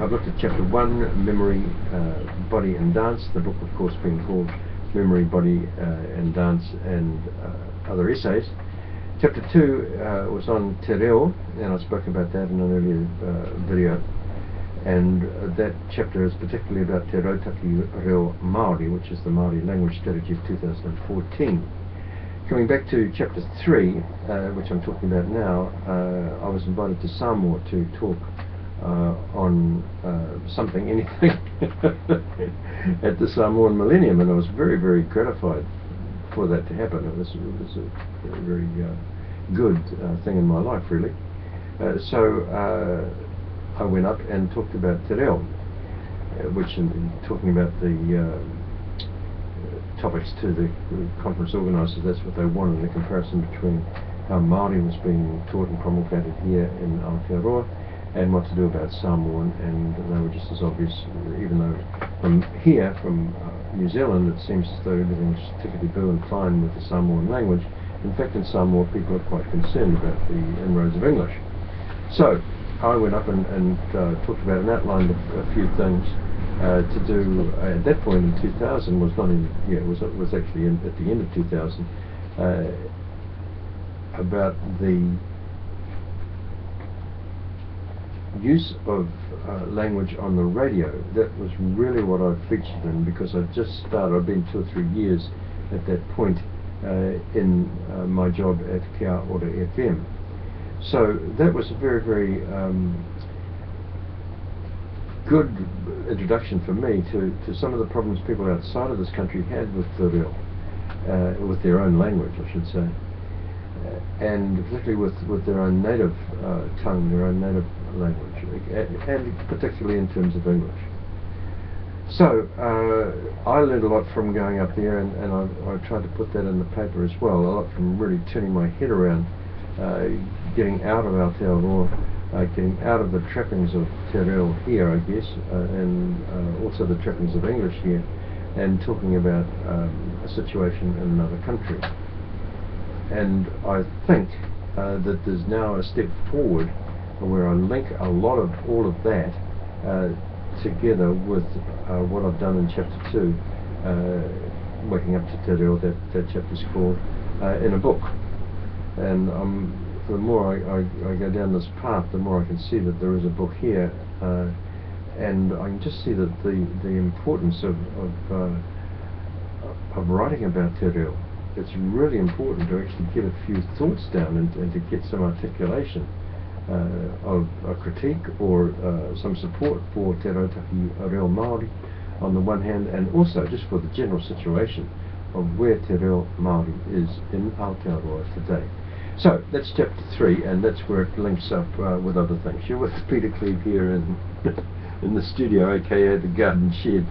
I've looked at chapter 1, Memory, Body and Dance, the book of course being called Memory, Body and Dance and Other Essays. Chapter 2 was on Te Reo, and I spoke about that in an earlier video, and that chapter is particularly about Te Rautaki Reo Māori, which is the Māori Language Strategy of 2014. Coming back to chapter 3, which I'm talking about now, I was invited to Samoa to talk on something, anything, at the Samoan Millennium, and I was very, very gratified for that to happen. It was a very good thing in my life, really. So I went up and talked about Te Reo, which in talking about the topics to the conference organisers, that's what they wanted, a comparison between how Māori was being taught and promulgated here in Aotearoa and what to do about Samoan, and they were just as obvious, even though from here, from New Zealand, it seems as though everything's tickety-boo and fine with the Samoan language. In fact, in Samoa, people are quite concerned about the inroads of English. So I went up and talked about and outlined a few things to do. At that point in 2000, was not in, yeah, it was actually at the end of 2000, about the use of language on the radio. That was really what I featured in, because I'd just started. I'd been 2 or 3 years at that point in my job at Kia Ora FM. So that was a very, very good introduction for me to some of the problems people outside of this country had with the reo, with their own language, I should say, and particularly with their own native tongue, their own native language, and particularly in terms of English. So I learned a lot from going up there, and I tried to put that in the paper as well, a lot from really turning my head around, getting out of Aotearoa, getting out of the trappings of Te Reo here, I guess, and also the trappings of English here, and talking about a situation in another country. And I think that there's now a step forward where I link a lot of all of that together with what I've done in chapter 2, Waking Up to Te Reo, that chapter's called, in a book. And the more I go down this path, the more I can see that there is a book here, and I can just see that the importance of writing about Te Reo. It's really important to actually get a few thoughts down and to get some articulation of a critique or some support for Te Rautaki Reo Māori on the one hand, and also just for the general situation of where Te Reo Māori is in Aotearoa today. So that's chapter 3, and that's where it links up with other things. You're with Peter Cleve here in the studio, aka the garden shed.